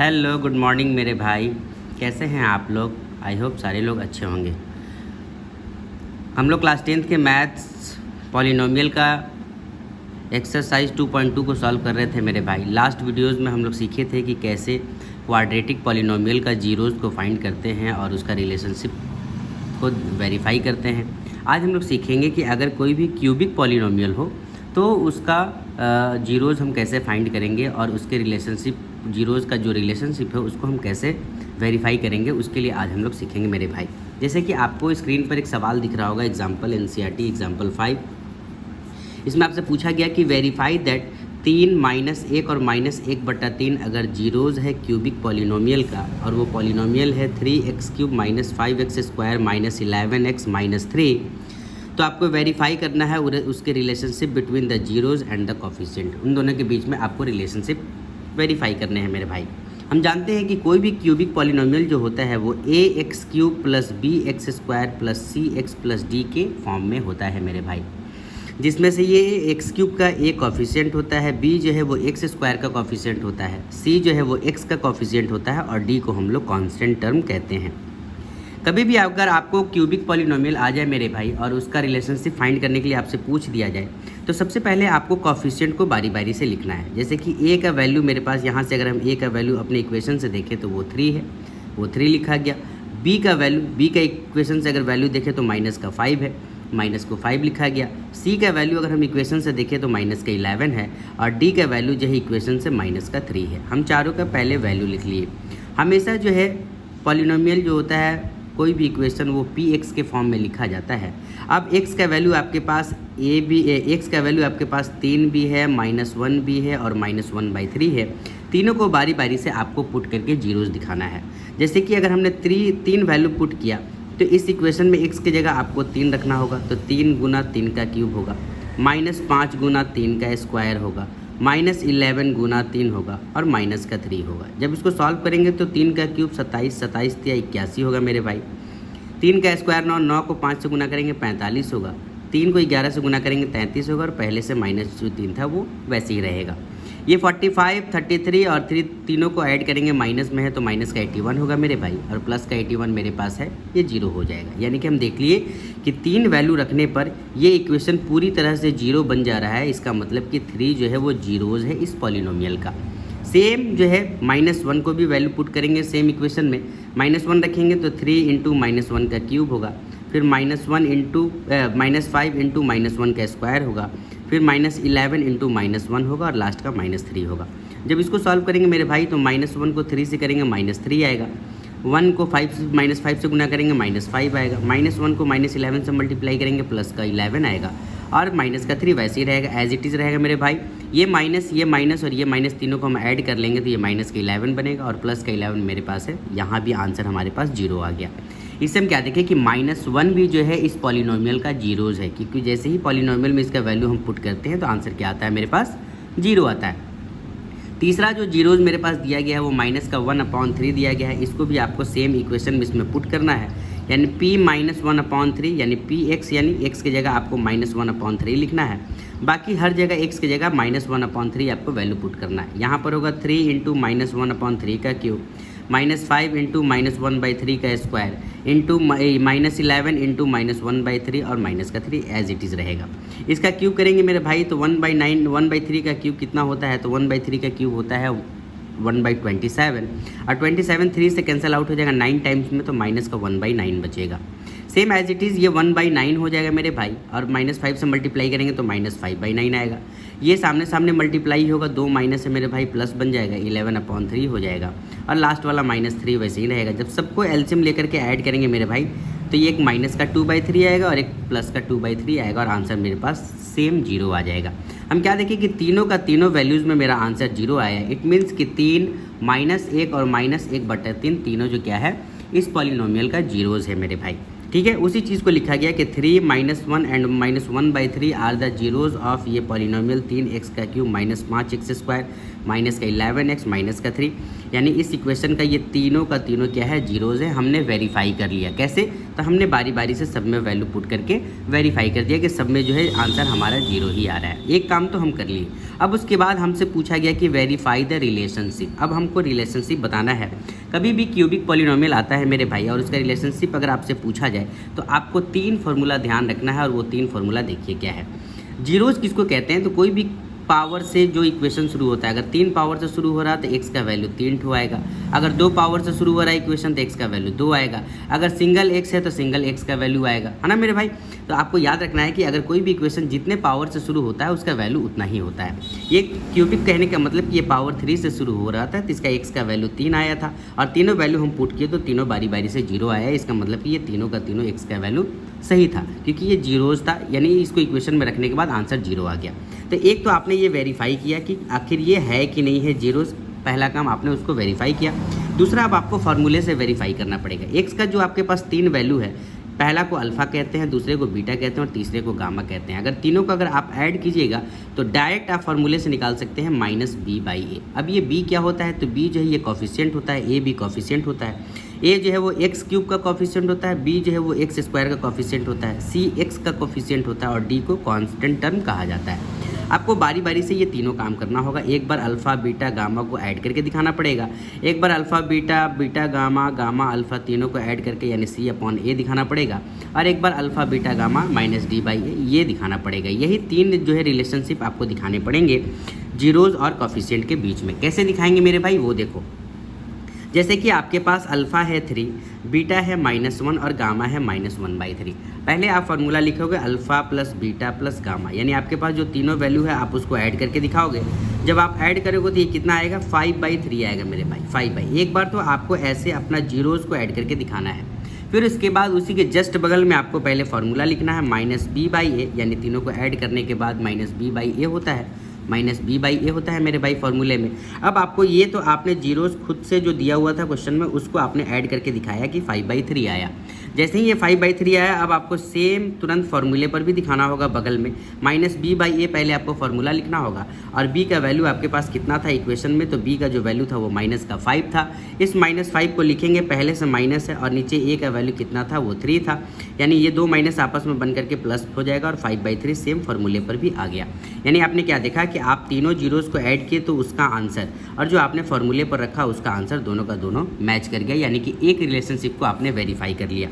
Hello good morning मेरे भाई, कैसे हैं आप लोग। आई होप सारे लोग अच्छे होंगे। हम लोग क्लास 10th के मैथ्स पॉलिनोमियल का एक्सरसाइज 2.2 को सॉल्व कर रहे थे मेरे भाई। लास्ट वीडियोस में हम लोग सीखे थे कि कैसे क्वाड्रेटिक पॉलिनोमियल का जीरोज़ को फाइंड करते हैं और उसका रिलेशनशिप को वेरीफाई करते हैं। आज हम लोग सीखेंगे कि अगर कोई भी क्यूबिक पॉलिनोमियल हो तो उसका जीरोज़ हम कैसे फाइंड करेंगे और उसके रिलेशनशिप जीरोज़ का जो रिलेशनशिप है उसको हम कैसे वेरीफाई करेंगे, उसके लिए आज हम लोग सीखेंगे मेरे भाई। जैसे कि आपको स्क्रीन पर एक सवाल दिख रहा होगा, एग्जाम्पल NCERT एग्जाम्पल 5। इसमें आपसे पूछा गया कि वेरीफाई दैट 3 - 1 और -1/3 अगर जीरोज़ है क्यूबिक पॉलिनोमियल का और वो पॉलिनोमियल है 3x³ - 5x² - 11x - 3, तो आपको वेरीफाई करना है उसके relationship between the zeros and the coefficient. उन दोनों के बीच में आपको रिलेशनशिप वेरीफाई करने हैं मेरे भाई। हम जानते हैं कि कोई भी क्यूबिक पॉलिनोमियल जो होता है वो ax³ + bx² + cx + d के फॉर्म में होता है मेरे भाई, जिसमें से ये x³ का a कॉफिशिएंट होता है, b जो है वो x² का कॉफिशिएंट होता है, c जो है वो x का कॉफिशिएंट होता है और d को हम लोग कांस्टेंट टर्म कहते हैं। कभी भी अगर आपको क्यूबिक पॉलिनोमियल आ जाए मेरे भाई और उसका रिलेशनशिप फाइंड करने के लिए आपसे पूछ दिया जाए तो सबसे पहले आपको कॉफिशिएंट को बारी बारी से लिखना है। जैसे कि a का वैल्यू मेरे पास यहाँ से अगर हम a का वैल्यू अपने इक्वेशन से देखें तो वो 3 है, वो 3 लिखा गया। b का वैल्यू b का इक्वेशन से अगर वैल्यू देखें तो -5 है, माइनस को 5 लिखा गया। c का वैल्यू अगर हम इक्वेशन से देखें तो -11 है और d का वैल्यू जो है इक्वेशन से -3 है। हम चारों का पहले वैल्यू लिख लिए। हमेशा जो है पॉलिनोमियल जो होता है कोई भी इक्वेशन वो px के फॉर्म में लिखा जाता है। अब x का वैल्यू आपके पास x का वैल्यू आपके पास 3 भी है, -1 भी है और -1/3 है। तीनों को बारी बारी से आपको पुट करके जीरोज़ दिखाना है। जैसे कि अगर हमने 3 वैल्यू पुट किया तो इस इक्वेशन में x की जगह आपको 3 रखना होगा, तो 3 × 3 का क्यूब होगा, -5 × 3 का स्क्वायर होगा, -11 × 3 होगा और -3 होगा। जब इसको सॉल्व करेंगे तो 3 का क्यूब 27, 27 या 81 होगा मेरे भाई। 3 का स्क्वायर 9, 9 को 5 से गुना करेंगे 45 होगा, 3 को 11 से गुना करेंगे 33 होगा और पहले से माइनस जो 3 था वो वैसे ही रहेगा। ये 45, 33 और 3 तीनों को ऐड करेंगे, माइनस में है तो माइनस का 81 होगा मेरे भाई और प्लस का 81 मेरे पास है, ये 0 हो जाएगा। यानी कि हम देख लिए कि 3 वैल्यू रखने पर ये इक्वेशन पूरी तरह से 0 बन जा रहा है। इसका मतलब कि 3 जो है वो जीरोज़ है इस पॉलिनोमियल का। सेम जो है -1 को भी वैल्यू पुट करेंगे सेम इक्वेशन में, -1 रखेंगे तो 3 × -1 का क्यूब होगा, फिर -5 × -1 का स्क्वायर होगा, फिर -11 × -1 होगा और लास्ट का -3 होगा। जब इसको सॉल्व करेंगे मेरे भाई तो -1 को 3 से करेंगे -3 आएगा, 1 को -5 से गुना करेंगे -5 आएगा, -1 को -11 से मल्टीप्लाई करेंगे प्लस का 11 आएगा और माइनस का 3 वैसे ही रहेगा, एज इट इज़ रहेगा मेरे भाई। ये माइनस और ये माइनस तीनों को हम ऐड कर लेंगे तो ये -11 बनेगा और प्लस का 11 मेरे पास है। यहाँ भी आंसर हमारे पास 0 आ गया। इससे हम क्या देखें कि -1 भी जो है इस पॉलिनोमियल का जीरोज़ है, क्योंकि जैसे ही पॉलिनोमियल में इसका वैल्यू हम पुट करते हैं तो आंसर क्या आता है मेरे पास 0 आता है। तीसरा जो जीरोज़ मेरे पास दिया गया है वो -1/3 दिया गया है। इसको भी आपको सेम इक्वेशन में इसमें पुट करना है, यानी p - 1/3 यानी px यानी x की जगह आपको -1/3 लिखना है। बाकी हर जगह x की जगह -1/3 आपको वैल्यू पुट करना है। यहाँ पर होगा 3 × -1/3 का क्यूब, -5 × -1/3 का स्क्वायर इंटू -11 × -1/3 और -3 एज इट इज़ रहेगा। इसका क्यूब करेंगे मेरे भाई तो 1/3 का क्यूब कितना होता है, तो 1/3 का क्यूब होता है 1/27 और 27 3 से कैंसिल आउट हो जाएगा 9 टाइम्स में, तो माइनस का 1/9 बचेगा। सेम एज इट इज़ ये 1/9 हो जाएगा मेरे भाई और -5 से मल्टीप्लाई करेंगे तो -5/9 आएगा। ये सामने सामने मल्टीप्लाई होगा, 2 माइनस है मेरे भाई प्लस बन जाएगा, 11/3 हो जाएगा और लास्ट वाला -3 वैसे ही रहेगा। जब सबको एलसीएम लेकर के ऐड करेंगे मेरे भाई तो ये एक माइनस का 2/3 आएगा और एक प्लस का 2/3 आएगा और आंसर मेरे पास सेम 0 आ जाएगा। हम क्या देखें कि तीनों का तीनों वैल्यूज़ में मेरा आंसर 0 आया है। इट मीन्स कि 3, -1 और -1/3 तीनों जो क्या है इस पॉलिनोमियल का जीरोज़ है मेरे भाई। ठीक है, उसी चीज़ को लिखा गया कि 3, -1 and -1/3 are the zeros of ये पॉलिनोमियल 3x का क्यूब -5x² माइनस का 11x माइनस का 3, यानी इस इक्वेशन का ये तीनों का तीनों क्या है, जीरोज़ है। हमने वेरीफाई कर लिया। कैसे? तो हमने बारी बारी से सब में वैल्यू पुट करके वेरीफाई कर दिया कि सब में जो है आंसर हमारा जीरो ही आ रहा है। एक काम तो हम कर लिए। अब उसके बाद हमसे पूछा गया कि वेरीफाई द रिलेशनशिप। अब हमको रिलेशनशिप बताना है। कभी भी क्यूबिक पॉलिनोमियल आता है मेरे भाई और उसका रिलेशनशिप अगर आपसे पूछा जाए तो आपको 3 फार्मूला ध्यान रखना है, और वो 3 फार्मूला देखिए क्या है। जीरोज़ किसको कहते हैं? तो कोई भी पावर से जो इक्वेशन शुरू होता है, अगर 3 पावर से शुरू हो रहा है तो x का वैल्यू 3 आएगा। अगर 2 पावर से शुरू हो रहा है इक्वेशन तो x का वैल्यू 2 आएगा। अगर सिंगल x है तो सिंगल x का वैल्यू आएगा, है ना मेरे भाई। तो आपको याद रखना है कि अगर कोई भी इक्वेशन जितने पावर से शुरू होता है उसका वैल्यू उतना ही होता है। ये क्यूबिक कहने का मतलब कि ये पावर 3 से शुरू हो रहा था तो इसका x का वैल्यू 3 आया था, और तीनों वैल्यू हम पुट किए तो तीनों बारी बारी से जीरो आया। इसका मतलब कि ये तीनों का तीनों x का वैल्यू सही था, क्योंकि ये जीरोज़ था, यानी इसको इक्वेशन में रखने के बाद आंसर जीरो आ गया। तो एक तो आपने ये वेरीफाई किया कि आखिर ये है कि नहीं है जीरोज़, पहला काम आपने उसको वेरीफाई किया। दूसरा अब आपको फार्मूले से वेरीफाई करना पड़ेगा। एक्स का जो आपके पास 3 वैल्यू है, पहला को अल्फ़ा कहते हैं, दूसरे को बीटा कहते हैं और तीसरे को गामा कहते हैं। अगर तीनों को अगर आप ऐड कीजिएगा तो डायरेक्ट आप फार्मूले से निकाल सकते हैं माइनस बी बाई ए। अब ये बी क्या होता है? तो बी जो है ये कॉफिशिएंट होता है, ए भी कॉफिशिएंट होता है। ए जो है वो एक्स क्यूब का कॉफिशिएंट होता है, बी जो है वो एक्स स्क्वायर का कॉफिशिएंट होता है, सी एक्स का कॉफिशिएंट होता है और डी को कांस्टेंट टर्म कहा जाता है। आपको बारी बारी से ये तीनों काम करना होगा। एक बार अल्फ़ा बीटा गामा को ऐड करके दिखाना पड़ेगा, एक बार alpha beta beta gamma gamma alpha तीनों को ऐड करके यानी सी अपॉन ए दिखाना पड़ेगा, और एक बार alpha beta gamma minus D by A ये दिखाना पड़ेगा। यही 3 जो है रिलेशनशिप आपको दिखाने पड़ेंगे जीरोज़ और कॉफिशिएंट के बीच में। कैसे दिखाएंगे मेरे भाई वो देखो। जैसे कि आपके पास अल्फ़ा है 3, बीटा है -1 और गामा है -1/3। पहले आप फार्मूला लिखोगे alpha plus beta plus gamma, यानी आपके पास जो तीनों वैल्यू है आप उसको ऐड करके दिखाओगे। जब आप ऐड करोगे तो ये कितना आएगा? 5/3 आएगा मेरे भाई, 5/। एक बार तो आपको ऐसे अपना जीरोज़ को ऐड करके दिखाना है। फिर उसके बाद उसी के जस्ट बगल में आपको पहले फार्मूला लिखना है माइनस बी बाई ए, यानी तीनों को ऐड करने के बाद माइनस बी बाई ए होता है, माइनस बी बाई ए होता है मेरे भाई फार्मूले में। अब आपको ये तो आपने जीरोज़ खुद से जो दिया हुआ था क्वेश्चन में उसको आपने ऐड करके दिखाया कि 5/3 आया। जैसे ही ये 5/3 आया, अब आपको सेम तुरंत फार्मूले पर भी दिखाना होगा बगल में माइनस बी बाई ए। पहले आपको फार्मूला लिखना होगा, और बी का वैल्यू आपके पास कितना था इक्वेशन में? तो बी का जो वैल्यू था वो माइनस का 5 था। इस -5 को लिखेंगे, पहले से माइनस है और नीचे ए का वैल्यू कितना था? वो 3 था, यानी ये 2 माइनस आपस में बन करके प्लस हो जाएगा और 5/3 सेम फार्मूले पर भी आ गया। यानी आपने क्या देखा कि आप तीनों जीरोज़ को ऐड किए तो उसका आंसर और जो आपने फार्मूले पर रखा उसका आंसर दोनों का दोनों मैच कर गया, यानी कि एक रिलेशनशिप को आपने वेरीफाई कर लिया।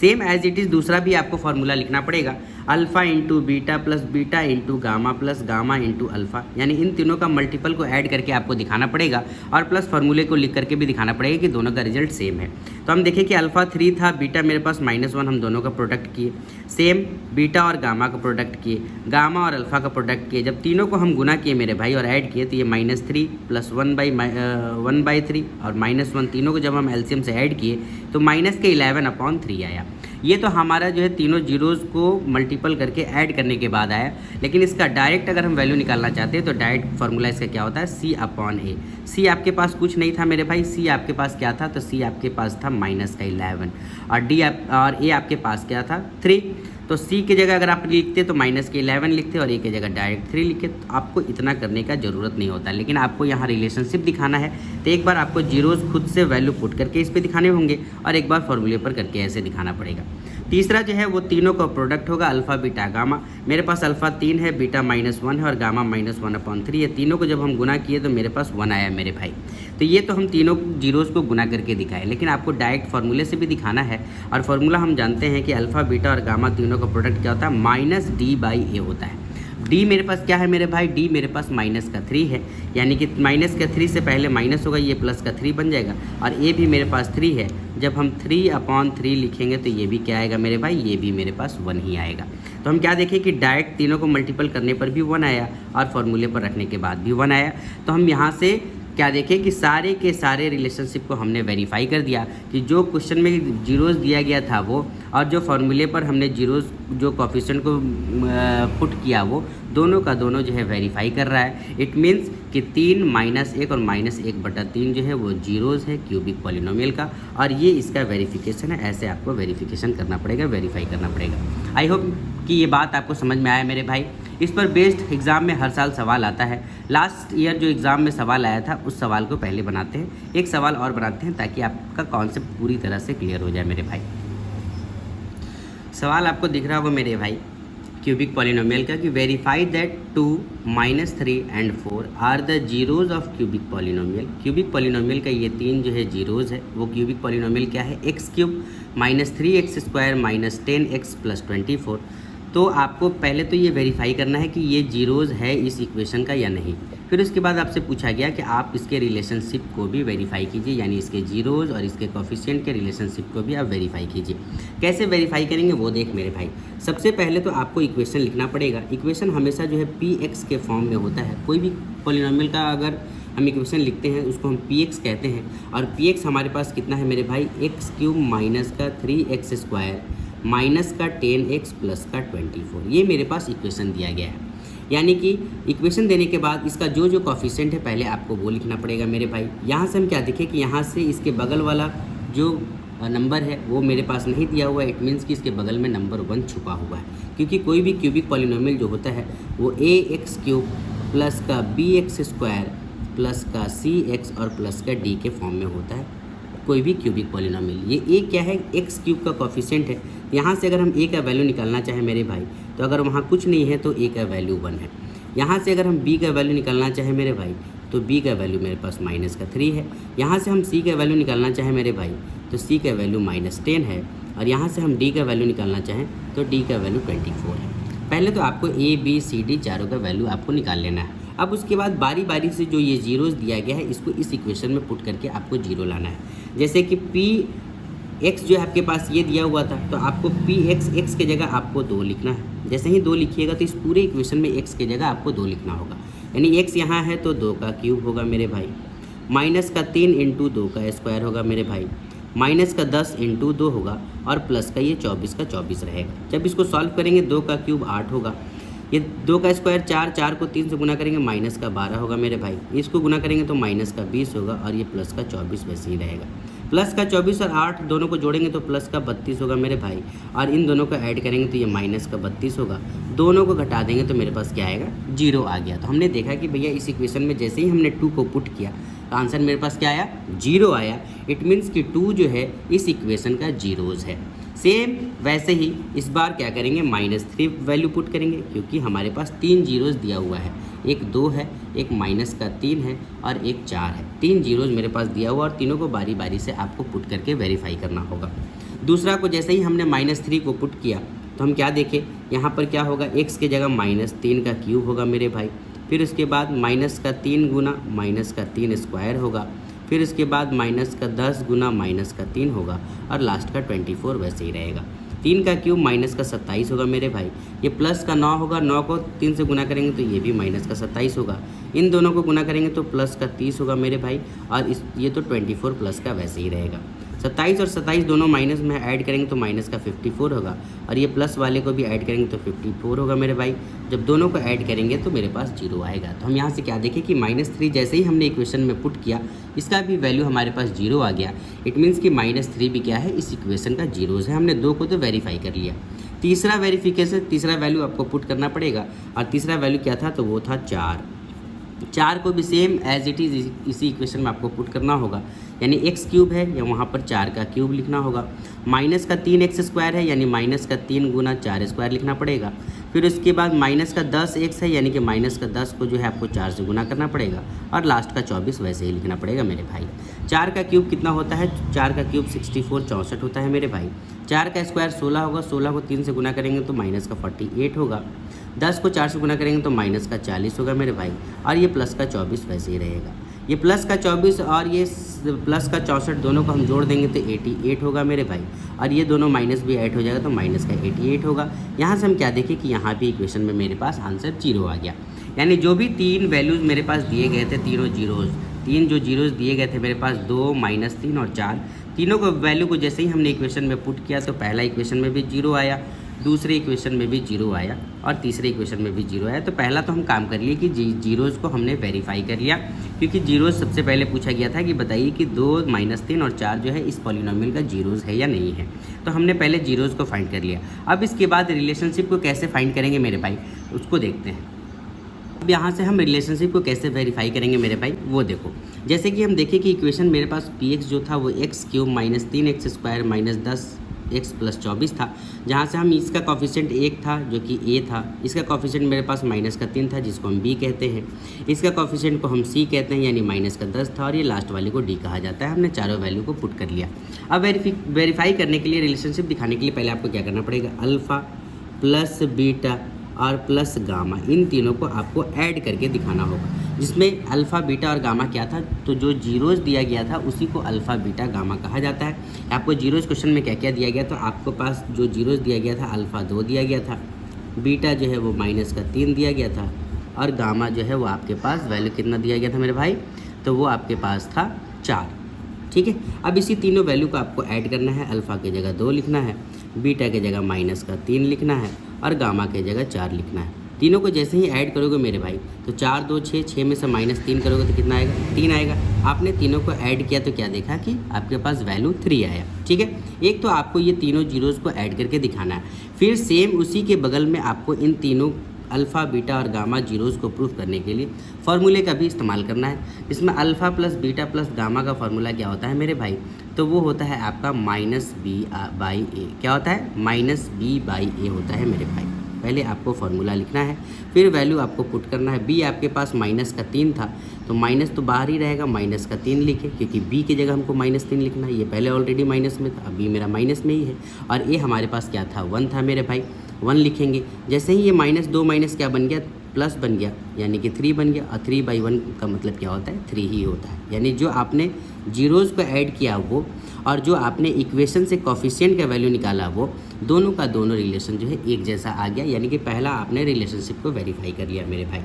सेम एज इट इज़ दूसरा भी आपको फार्मूला लिखना पड़ेगा, alpha into beta plus beta into gamma plus gamma into alpha, यानी इन तीनों का मल्टीपल को ऐड करके आपको दिखाना पड़ेगा और प्लस फार्मूले को लिख करके भी दिखाना पड़ेगा कि दोनों का रिजल्ट सेम है। तो हम देखें कि अल्फ़ा 3 था, बीटा मेरे पास -1, हम दोनों का प्रोडक्ट किए। सेम बीटा और गामा का प्रोडक्ट किए, गामा और अल्फ़ा का प्रोडक्ट किए। जब तीनों को हम गुना किए मेरे भाई और ऐड किए तो ये -3 प्लस 1/3 और -1 तीनों को जब हम एलसीएम से ऐड किए तो माइनस के 11/3 आया। ये तो हमारा जो है तीनों जीरोज़ को मल्टीपल करके ऐड करने के बाद आया, लेकिन इसका डायरेक्ट अगर हम वैल्यू निकालना चाहते हैं तो डायरेक्ट फार्मूला इसका क्या होता है? सी अपॉन ए। सी आपके पास कुछ नहीं था मेरे भाई, सी आपके पास क्या था? तो सी आपके पास था माइनस का 11 और डी और ए आपके पास क्या था? 3। तो सी की जगह अगर आप लिखते तो माइनस के 11 लिखते और ए की जगह डायरेक्ट 3 लिखे, तो आपको इतना करने का ज़रूरत नहीं होता। लेकिन आपको यहाँ रिलेशनशिप दिखाना है तो एक बार आपको जीरोज़ खुद से वैल्यू पुट करके इस पर दिखाने होंगे और एक बार फॉर्मूले पर करके ऐसे दिखाना पड़ेगा। तीसरा जो है वो तीनों का प्रोडक्ट होगा अल्फ़ा बीटा गामा। मेरे पास अल्फ़ा 3 है, बीटा -1 है और गामा -1/3 है। तीनों को जब हम गुना किए तो मेरे पास 1 आया मेरे भाई। तो ये तो हम तीनों जीरोज़ को गुना करके दिखाए, लेकिन आपको डायरेक्ट फार्मूले से भी दिखाना है और फार्मूला हम जानते हैं कि अल्फ़ा बीटा और गामा तीनों का प्रोडक्ट क्या होता है? माइनस डी बाई ए होता है। डी मेरे पास क्या है मेरे भाई? डी मेरे पास माइनस का 3 है, यानी कि माइनस का 3 से पहले माइनस होगा, ये प्लस का 3 बन जाएगा और ए भी मेरे पास 3 है। जब हम 3/3 लिखेंगे तो ये भी क्या आएगा मेरे भाई? ये भी मेरे पास 1 ही आएगा। तो हम क्या देखें कि डायरेक्ट तीनों को मल्टीपल करने पर भी 1 आया और फार्मूले पर रखने के बाद भी 1 आया। तो हम यहाँ से क्या देखें कि सारे के सारे रिलेशनशिप को हमने वेरीफाई कर दिया कि जो क्वेश्चन में जीरोज़ दिया गया था वो और जो फार्मूले पर हमने जीरोज़ जो कॉफिशिएंट को पुट किया वो दोनों का दोनों जो है वेरीफाई कर रहा है। इट मीन्स कि 3 -1 और -1/3 जो है वो जीरोज़ है क्यूबिक पॉलिनोमियल का, और ये इसका वेरिफिकेशन है। ऐसे आपको वेरिफिकेशन करना पड़ेगा, वेरीफाई करना पड़ेगा। आई होप कि ये बात आपको समझ में आया मेरे भाई। इस पर बेस्ड एग्ज़ाम में हर साल सवाल आता है। लास्ट ईयर जो एग्ज़ाम में सवाल आया था उस सवाल को पहले बनाते हैं, एक सवाल और बनाते हैं ताकि आपका कॉन्सेप्ट पूरी तरह से क्लियर हो जाए मेरे भाई। सवाल आपको दिख रहा होगा मेरे भाई क्यूबिक पॉलिनोमियल का कि verify that 2, -3 and 4 are the zeros of cubic polynomial. Cubic polynomial का ये 3 जो है जीरोज़ है। वो क्यूबिक पॉलिनोमियल क्या है? x³ -3x² -10x + 24। तो आपको पहले तो ये वेरीफाई करना है कि ये जीरोज़ है इस इक्वेशन का या नहीं। फिर उसके बाद आपसे पूछा गया कि आप इसके रिलेशनशिप को भी वेरीफाई कीजिए, यानी इसके जीरोज़ और इसके कोफिशिएंट के रिलेशनशिप को भी आप वेरीफाई कीजिए। कैसे वेरीफाई करेंगे वो देख मेरे भाई। सबसे पहले तो आपको इक्वेशन लिखना पड़ेगा। इक्वेशन हमेशा जो है px के फॉर्म में होता है। कोई भी पॉलिनोमियल का अगर हम इक्वेशन लिखते हैं उसको हम px कहते हैं, और px हमारे पास कितना है मेरे भाई? x³ -3x² -10x + 24। ये मेरे पास इक्वेशन दिया गया है। यानी कि इक्वेशन देने के बाद इसका जो कोफिशिएंट है पहले आपको वो लिखना पड़ेगा मेरे भाई। यहाँ से हम क्या देखें कि यहाँ से इसके बगल वाला जो नंबर है वो मेरे पास नहीं दिया हुआ है। इट मीन्स कि इसके बगल में नंबर 1 छुपा हुआ है, क्योंकि कोई भी क्यूबिक पॉलिनोमियल जो होता है वो ax³ + का bx² + का cx और + का d के फॉर्म में होता है। कोई भी क्यूबिक पॉलिनोमियल। ये a क्या है? x³ का कोफिशिएंट है। यहाँ से अगर हम a का वैल्यू निकालना चाहें मेरे भाई, तो अगर वहाँ कुछ नहीं है तो a का वैल्यू 1 है। यहाँ से अगर हम b का वैल्यू निकालना चाहें मेरे भाई, तो b का वैल्यू मेरे पास -3 है। यहाँ से हम c का वैल्यू निकालना चाहें मेरे भाई, तो c का वैल्यू -10 है। और यहाँ से हम d का वैल्यू निकालना चाहें तो d का वैल्यू 24 है। पहले तो आपको a b c d चारों का वैल्यू आपको निकाल लेना है। अब उसके बाद बारी बारी से जो ये जीरोज़ दिया गया है इसको इस इक्वेशन में पुट करके आपको जीरो लाना है। जैसे कि px जो है आपके पास ये दिया हुआ था, तो आपको x के जगह आपको 2 लिखना है। जैसे ही 2 लिखिएगा तो इस पूरे इक्वेशन में x के जगह आपको 2 लिखना होगा। यानी x यहाँ है तो 2 का क्यूब होगा मेरे भाई, -3 × 2 का स्क्वायर होगा मेरे भाई, -10 × 2 होगा, और प्लस का ये 24 का 24 रहेगा। जब इसको सॉल्व करेंगे 2 का क्यूब 8 होगा, ये 2 का स्क्वायर 4, 4 को 3 से गुना करेंगे माइनस का 12 होगा मेरे भाई। इसको गुना करेंगे तो माइनस का 20 होगा, और ये प्लस का 24 वैसे ही रहेगा। प्लस का 24 और 8 दोनों को जोड़ेंगे तो प्लस का 32 होगा मेरे भाई, और इन दोनों को ऐड करेंगे तो ये माइनस का 32 होगा। दोनों को घटा देंगे तो मेरे पास क्या आएगा? 0 आ गया। तो हमने देखा कि भैया इस इक्वेशन में जैसे ही हमने 2 को पुट किया तो आंसर मेरे पास क्या आया? 0 आया। इट मीन्स कि 2 जो है इस इक्वेशन का जीरोज़ है। सेम वैसे ही इस बार क्या करेंगे? -3 वैल्यू पुट करेंगे, क्योंकि हमारे पास 3 जीरोज़ दिया हुआ है। एक 2 है, एक -3 है, और एक 4 है। 3 जीरोज़ मेरे पास दिया हुआ, और तीनों को बारी बारी से आपको पुट करके वेरीफाई करना होगा। दूसरा को जैसे ही हमने -3 को पुट किया तो हम क्या देखें? यहाँ पर क्या होगा? x के जगह -3 का क्यूब होगा मेरे भाई। फिर उसके बाद -3 गुना -3 स्क्वायर होगा। फिर उसके बाद -10 गुना -3 होगा, और लास्ट का 24 वैसे ही रहेगा। 3 का क्यूब -27 होगा मेरे भाई। ये प्लस का 9 होगा, 9 को 3 से गुना करेंगे तो ये भी -27 होगा। इन दोनों को गुना करेंगे तो प्लस का 30 होगा मेरे भाई, और ये तो 24 प्लस का वैसे ही रहेगा। 27 और 27 दोनों माइनस में ऐड करेंगे तो माइनस का 54 होगा, और ये प्लस वाले को भी ऐड करेंगे तो 54 होगा मेरे भाई। जब दोनों को ऐड करेंगे तो मेरे पास 0 आएगा। तो हम यहाँ से क्या देखें कि -3 जैसे ही हमने इक्वेशन में पुट किया इसका भी वैल्यू हमारे पास 0 आ गया। इट मीन्स कि -3 भी क्या है? इस इक्वेशन का जीरोज़ है। हमने 2 को तो वेरीफाई कर लिया। तीसरा वेरिफिकेशन, तीसरा वैल्यू आपको पुट करना पड़ेगा, और तीसरा वैल्यू क्या था? तो वो था 4। 4 को भी सेम एज इट इज़ इसी इक्वेशन में आपको पुट करना होगा। यानी x³ है या वहाँ पर 4 का क्यूब लिखना होगा। -3x² है, यानी -3 गुना 4 स्क्वायर लिखना पड़ेगा। फिर उसके बाद -10x है, यानी कि -10 को जो है आपको 4 से गुना करना पड़ेगा, और लास्ट का 24 वैसे ही लिखना पड़ेगा मेरे भाई। 4 का क्यूब कितना होता है? 4 का क्यूब 64 64 होता है मेरे भाई। 4 का स्क्वायर 16 होगा, 16 को 3 से गुना करेंगे तो -48 होगा। 10 को 4 से गुना करेंगे तो -40 होगा मेरे भाई, और ये प्लस का 24 वैसे ही रहेगा। ये प्लस का 24 और ये प्लस का 64 दोनों को हम जोड़ देंगे तो 88 होगा मेरे भाई, और ये दोनों माइनस भी ऐड हो जाएगा तो माइनस का 88 होगा। यहाँ से हम क्या देखें कि यहाँ भी इक्वेशन में मेरे पास आंसर 0 आ गया। यानी जो भी 3 वैल्यूज़ मेरे पास दिए गए थे, तीनों जीरोज़, 3 जो जीरोज़ दिए गए थे मेरे पास 2, -3 और 4, तीनों को वैल्यू को जैसे ही हमने इक्वेशन में पुट किया तो पहला इक्वेशन में भी 0 आया, दूसरे इक्वेशन में भी 0 आया और तीसरे इक्वेशन में भी 0 आया। तो पहला तो हम काम कर लिए कि जीरोज़ को हमने वेरीफाई कर लिया, क्योंकि जीरोज़ सबसे पहले पूछा गया था कि बताइए कि 2 - 3 और 4 जो है इस पॉलिनोमियल का जीरोज़ है या नहीं है। तो हमने पहले जीरोज़ को फाइंड कर लिया। अब इसके बाद रिलेशनशिप को कैसे फाइंड करेंगे मेरे भाई, उसको देखते हैं। अब यहाँ से हम रिलेशनशिप को कैसे वेरीफाई करेंगे मेरे भाई, वो देखो। जैसे कि हम देखें कि इक्वेशन मेरे पास px जो था वो x³ - 3x² - 10x + 24 था, जहाँ से हम इसका कॉफिशिएंट 1 था जो कि a था, इसका कॉफिशिएंट मेरे पास -3 था जिसको हम b कहते हैं, इसका कॉफिशिएंट को हम c कहते हैं यानी -10 था, और ये लास्ट वाले को d कहा जाता है। हमने चारों वैल्यू को पुट कर लिया। अब वेरीफाई करने के लिए, रिलेशनशिप दिखाने के लिए पहले आपको क्या करना पड़ेगा, अल्फ़ा प्लस बीटा और प्लस गामा, इन तीनों को आपको ऐड करके दिखाना होगा, जिसमें अल्फ़ा बीटा और गामा क्या था, तो जो जीरोज़ दिया गया था उसी को अल्फ़ा बीटा गामा कहा जाता है। आपको जीरोज़ क्वेश्चन में क्या क्या दिया गया, तो आपको पास जो जीरोज़ दिया गया था अल्फ़ा 2 दिया गया था, बीटा जो है वो -3 दिया गया था, और गामा जो है वो आपके पास वैल्यू कितना दिया गया था मेरे भाई, तो वो आपके पास था 4। ठीक है, अब इसी तीनों वैल्यू को आपको ऐड करना है। अल्फ़ा की जगह 2 लिखना है, बीटा की जगह -3 लिखना है, और गामा की जगह 4 लिखना है। तीनों को जैसे ही ऐड करोगे मेरे भाई, तो 4 2 6, 6 में से -3 करोगे तो कितना आएगा, 3 आएगा। आपने तीनों को ऐड किया तो क्या देखा कि आपके पास वैल्यू 3 आया। ठीक है, एक तो आपको ये तीनों जीरोज़ को ऐड करके दिखाना है, फिर सेम उसी के बगल में आपको इन तीनों अल्फ़ा बीटा और गामा जीरोज़ को प्रूफ करने के लिए फार्मूले का भी इस्तेमाल करना है। इसमें alpha plus beta plus gamma का फार्मूला क्या होता है मेरे भाई, तो वो होता है आपका -b/a। क्या होता है, -b/a होता है मेरे भाई। पहले आपको फार्मूला लिखना है, फिर वैल्यू आपको पुट करना है। b आपके पास -3 था, तो माइनस तो बाहर ही रहेगा, -3 लिखे, क्योंकि b की जगह हमको -3 लिखना है। ये पहले ऑलरेडी माइनस में था, अब b मेरा माइनस में ही है, और a हमारे पास क्या था, 1 था मेरे भाई, 1 लिखेंगे। जैसे ही ये -2 माइनस क्या बन गया, प्लस बन गया, यानी कि 3 बन गया, और 3/1 का मतलब क्या होता है, 3 ही होता है। यानी जो आपने जीरोज़ को ऐड किया वो, और जो आपने इक्वेशन से कॉफिशिएंट का वैल्यू निकाला वो, दोनों का दोनों रिलेशन जो है एक जैसा आ गया। यानी कि पहला आपने रिलेशनशिप को वेरीफाई कर लिया मेरे भाई।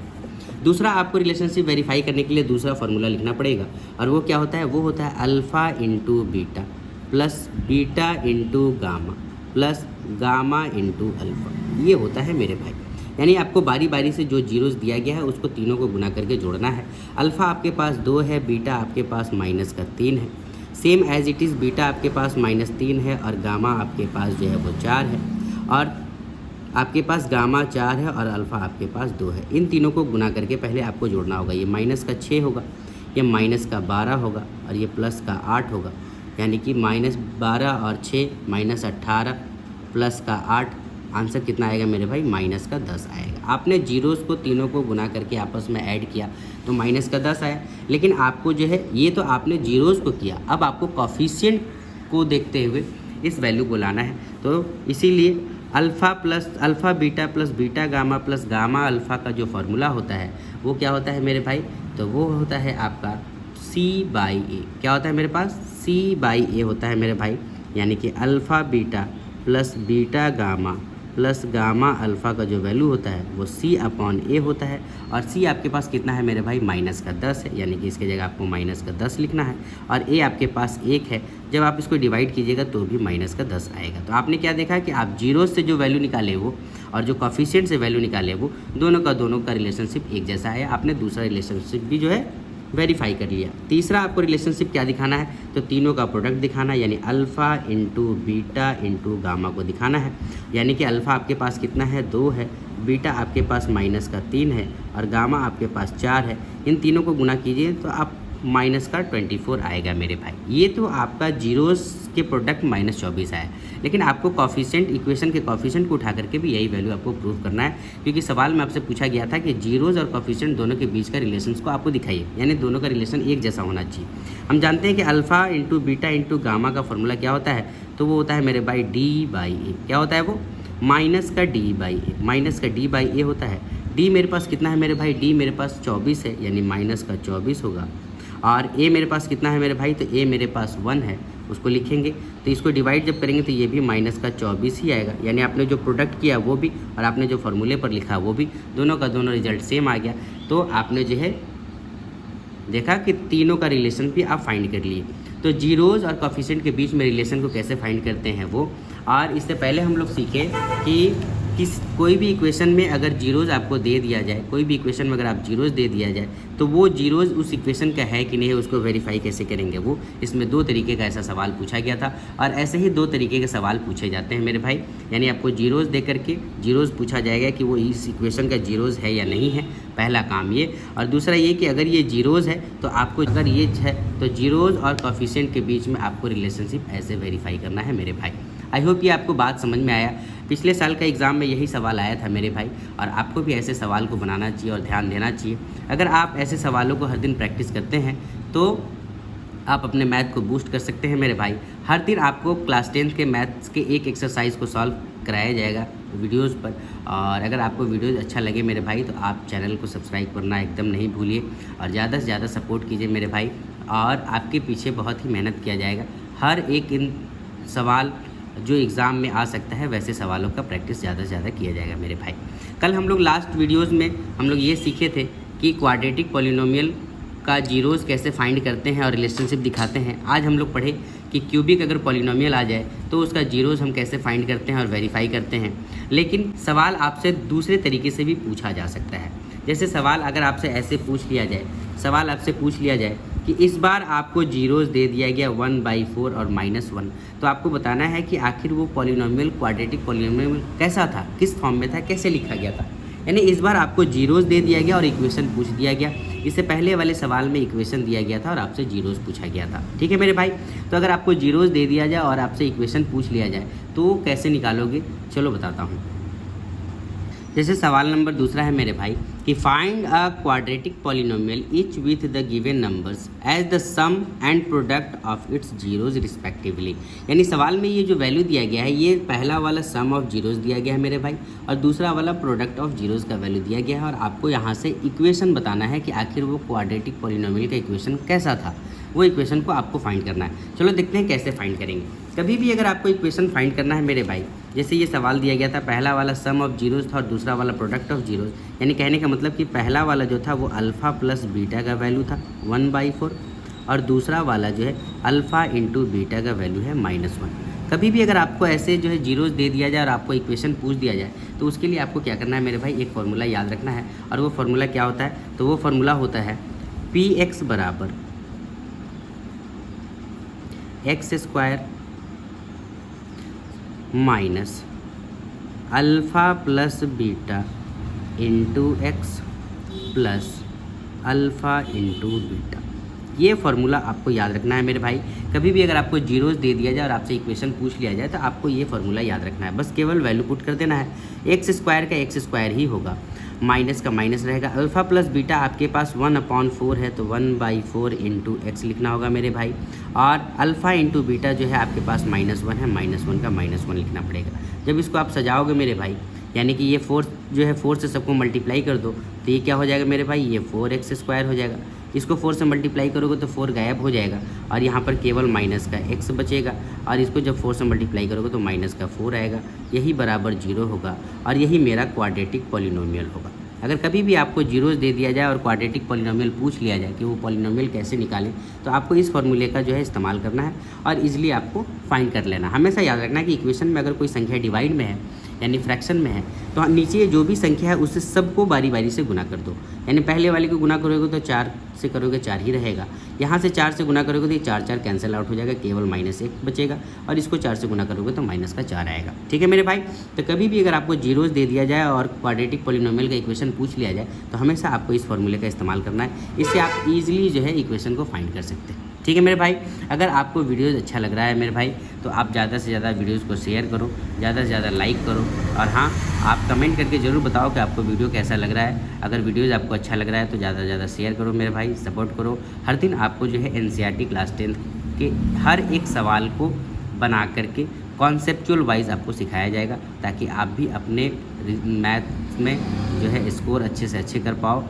दूसरा आपको रिलेशनशिप वेरीफाई करने के लिए दूसरा फार्मूला लिखना पड़ेगा, और वो क्या होता है, वो होता है alpha into beta plus beta into gamma plus gamma into alpha. ये होता है मेरे भाई। यानी आपको बारी बारी से जो जीरोज़ दिया गया है उसको तीनों को गुना करके जोड़ना है। अल्फ़ा आपके पास 2 है, बीटा आपके पास -3 है, same as it is beta आपके पास -3 है, और गामा आपके पास जो है वो 4 है, और आपके पास गामा 4 है और अल्फ़ा आपके पास 2 है। इन तीनों को गुना करके पहले आपको जोड़ना होगा। ये -6 होगा, ये -12 होगा, और ये +8 होगा। यानी कि -12 और 6 -18 +8, आंसर कितना आएगा मेरे भाई, -10 आएगा। आपने जीरोज़ को तीनों को गुना करके आपस में ऐड किया तो -10 आया। लेकिन आपको जो है, ये तो आपने जीरोज़ को किया, अब आपको कॉफिशिएंट को देखते हुए इस वैल्यू को लाना है। तो इसीलिए alpha beta plus beta gamma plus gamma alpha का जो फार्मूला होता है वो क्या होता है मेरे भाई, तो वो होता है आपका c/a। क्या होता है मेरे पास, c/a होता है मेरे भाई। यानी कि alpha beta plus beta gamma plus gamma alpha का जो वैल्यू होता है वो c/a होता है, और c आपके पास कितना है मेरे भाई, -10 है। यानी कि इसके जगह आपको -10 लिखना है, और a आपके पास 1 है। जब आप इसको डिवाइड कीजिएगा तो भी -10 आएगा। तो आपने क्या देखा कि आप जीरो से जो वैल्यू निकाले वो, और जो कॉफिशिएंट से वैल्यू निकाले वो, दोनों का रिलेशनशिप एक जैसा आया। आपने दूसरा रिलेशनशिप भी जो है वेरीफाई कर लिया। तीसरा आपको रिलेशनशिप क्या दिखाना है, तो तीनों का प्रोडक्ट दिखाना है, यानी alpha into beta into gamma को दिखाना है। यानी कि अल्फ़ा आपके पास कितना है, 2 है, बीटा आपके पास -3 है, और गामा आपके पास 4 है। इन तीनों को गुना कीजिए तो आप -24 आएगा मेरे भाई। ये तो आपका जीरोज़ के प्रोडक्ट -24 आया, लेकिन आपको कॉफिशिएंट, इक्वेशन के कॉफिशिएंट को उठा करके भी यही वैल्यू आपको प्रूव करना है, क्योंकि सवाल में आपसे पूछा गया था कि जीरोज़ और कॉफिशिएंट दोनों के बीच का रिलेशन को आपको दिखाइए, यानी दोनों का रिलेशन एक जैसा होना चाहिए। हम जानते हैं कि alpha into beta into gamma का फॉर्मूला क्या होता है, तो वो होता है मेरे भाई d/a। क्या होता है वो, -d/a होता है। d मेरे पास कितना है मेरे भाई, d मेरे पास 24 है, यानी -24 होगा। और a मेरे पास कितना है मेरे भाई, तो a मेरे पास 1 है, उसको लिखेंगे। तो इसको डिवाइड जब करेंगे तो ये भी -24 ही आएगा। यानी आपने जो प्रोडक्ट किया वो भी, और आपने जो फार्मूले पर लिखा वो भी, दोनों का दोनों रिजल्ट सेम आ गया। तो आपने जो है देखा कि तीनों का रिलेशन भी आप फाइंड कर लिए। तो तो जीरोज़ और कोफिशिएंट के बीच में रिलेशन को कैसे फाइंड करते हैं वो। और इससे पहले हम लोग सीखे कि कोई भी इक्वेशन में अगर जीरोज़ आपको दे दिया जाए, कोई भी इक्वेशन में अगर आप जीरोज़ दे दिया जाए तो वो जीरोज़ उस इक्वेशन का है कि नहीं है उसको वेरीफाई कैसे करेंगे वो। इसमें 2 तरीके का ऐसा सवाल पूछा गया था और ऐसे ही 2 तरीके के सवाल पूछे जाते हैं मेरे भाई। यानी आपको जीरोज़ दे करके जीरोज़ पूछा जाएगा कि वो इस इक्वेशन का जीरोज़ है या नहीं है, पहला काम ये। और दूसरा ये कि अगर ये जीरोज़ है तो आपको, अगर ये है तो जीरोज़ और कोफिशिएंट के बीच में आपको रिलेशनशिप ऐसे वेरीफाई करना है मेरे भाई। आई होप ये आपको बात समझ में आया। पिछले साल का एग्ज़ाम में यही सवाल आया था मेरे भाई, और आपको भी ऐसे सवाल को बनाना चाहिए और ध्यान देना चाहिए। अगर आप ऐसे सवालों को हर दिन प्रैक्टिस करते हैं तो आप अपने मैथ को बूस्ट कर सकते हैं मेरे भाई। हर दिन आपको क्लास 10 के मैथ्स के एक एक्सरसाइज को सॉल्व कराया जाएगा वीडियोस पर। और अगर आपको वीडियोस अच्छा लगे मेरे भाई तो आप चैनल को सब्सक्राइब करना एकदम नहीं भूलिए और ज़्यादा से ज़्यादा सपोर्ट कीजिए मेरे भाई। और आपके पीछे बहुत ही मेहनत किया जाएगा। हर एक इन सवाल जो एग्ज़ाम में आ सकता है वैसे सवालों का प्रैक्टिस ज़्यादा से ज़्यादा किया जाएगा मेरे भाई। कल हम लोग लास्ट वीडियोज़ में हम लोग ये सीखे थे कि क्वाड्रेटिक पॉलिनोमियल का जीरोज़ कैसे फाइंड करते हैं और रिलेशनशिप दिखाते हैं। आज हम लोग पढ़े कि क्यूबिक अगर पॉलिनोमियल आ जाए तो उसका जीरोज़ हम कैसे फाइंड करते हैं और वेरीफाई करते हैं। लेकिन सवाल आपसे दूसरे तरीके से भी पूछा जा सकता है। जैसे सवाल अगर आपसे ऐसे पूछ लिया जाए, सवाल आपसे पूछ लिया जाए कि इस बार आपको जीरोज़ दे दिया गया 1/4 और -1, तो आपको बताना है कि आखिर वो पॉलिनोमियल क्वाड्रेटिक पॉलिनोमियल कैसा था, किस फॉर्म में था, कैसे लिखा गया था। यानी इस बार आपको जीरोज़ दे दिया गया और इक्वेशन पूछ दिया गया। इससे पहले वाले सवाल में इक्वेशन दिया गया था और आपसे जीरोज़ पूछा गया था। ठीक है मेरे भाई। तो अगर आपको जीरोज़ दे दिया जाए और आपसे इक्वेशन पूछ लिया जाए तो कैसे निकालोगे, चलो बताता हूँ। जैसे सवाल नंबर दूसरा है मेरे भाई कि find a quadratic polynomial each with the given numbers as the sum and product of its zeros respectively. यानी सवाल में ये जो वैल्यू दिया गया है ये पहला वाला सम ऑफ जीरोज़ दिया गया है मेरे भाई और दूसरा वाला प्रोडक्ट ऑफ जीरोज़ का वैल्यू दिया गया है। और आपको यहाँ से इक्वेशन बताना है कि आखिर वो क्वाड्रेटिक पॉलिनोमियल का इक्वेशन कैसा था, वो इक्वेशन को आपको फाइंड करना है। चलो देखते हैं कैसे फाइंड करेंगे। कभी भी अगर आपको इक्वेशन फाइंड करना है मेरे भाई, जैसे ये सवाल दिया गया था, पहला वाला सम ऑफ जीरोज़ था और दूसरा वाला प्रोडक्ट ऑफ जीरोज़, यानी कहने का मतलब कि पहला वाला जो था वो अल्फ़ा प्लस बीटा का वैल्यू था 1/4 और दूसरा वाला जो है अल्फ़ा इंटू बीटा का वैल्यू है -1। कभी भी अगर आपको ऐसे जो है जीरोज़ दे दिया जाए और आपको इक्वेशन पूछ दिया जाए तो उसके लिए आपको क्या करना है मेरे भाई, एक फार्मूला याद रखना है। और वो फार्मूला क्या होता है, तो वो फार्मूला होता है px बराबर x² minus alpha plus beta into x plus alpha into beta. ये फार्मूला आपको याद रखना है मेरे भाई। कभी भी अगर आपको जीरोज़ दे दिया जाए और आपसे इक्वेशन पूछ लिया जाए तो आपको ये फार्मूला याद रखना है। बस केवल वैल्यू पुट कर देना है। x² का x² ही होगा, माइनस का माइनस रहेगा। अल्फ़ा प्लस बीटा आपके पास 1/4 है तो 1/4 इंटू एक्स लिखना होगा मेरे भाई। और अल्फ़ा इंटू बीटा जो है आपके पास -1 है, -1 का -1 लिखना पड़ेगा। जब इसको आप सजाओगे मेरे भाई, यानी कि ये 4 जो है 4 से सबको मल्टीप्लाई कर दो तो ये क्या हो जाएगा मेरे भाई, ये 4x² हो जाएगा। इसको 4 से मल्टीप्लाई करोगे तो 4 गायब हो जाएगा और यहाँ पर केवल माइनस का x बचेगा। और इसको जब 4 से मल्टीप्लाई करोगे तो माइनस का 4 आएगा, यही बराबर 0 होगा और यही मेरा क्वाड्रेटिक पॉलिनोमियल होगा। अगर कभी भी आपको जीरोज़ दे दिया जाए और क्वाड्रेटिक पॉलिनोमियल पूछ लिया जाए कि वो पॉलिनोमियल कैसे निकालें, तो आपको इस फॉर्मूले का जो है इस्तेमाल करना है और इजीली आपको फाइंड कर लेना। हमेशा याद रखना है कि इक्वेशन में अगर कोई संख्या डिवाइड में है यानी फ्रैक्शन में है तो नीचे जो भी संख्या है उससे सबको बारी बारी से गुना कर दो। यानी पहले वाले को गुना करोगे तो 4 से करोगे 4 ही रहेगा। यहाँ से 4 से गुना करोगे तो ये 4 कैंसिल आउट हो जाएगा, केवल -1 बचेगा और इसको 4 से गुना करोगे तो माइनस का 4 आएगा। ठीक है मेरे भाई। तो कभी भी अगर आपको जीरोज़ दे दिया जाए और क्वाड्रेटिक पॉलिनोमियल का इक्वेशन पूछ लिया जाए तो हमेशा आपको इस फॉर्मूले का इस्तेमाल करना है। इससे आप ईजिली जो है इक्वेशन को फाइंड कर सकते हैं। ठीक है मेरे भाई। अगर आपको वीडियोज़ अच्छा लग रहा है मेरे भाई तो आप ज़्यादा से ज़्यादा वीडियोज़ को शेयर करो, ज़्यादा से ज़्यादा लाइक करो और हाँ, आप कमेंट करके ज़रूर बताओ कि आपको वीडियो कैसा लग रहा है। अगर वीडियोज़ आपको अच्छा लग रहा है तो ज़्यादा से ज़्यादा शेयर करो मेरे भाई, सपोर्ट करो। हर दिन आपको जो है NCERT क्लास 10 के हर एक सवाल को बना करके कॉन्सेप्चुअल वाइज आपको सिखाया जाएगा ताकि आप भी अपने मैथ में जो है स्कोर अच्छे से अच्छे कर पाओ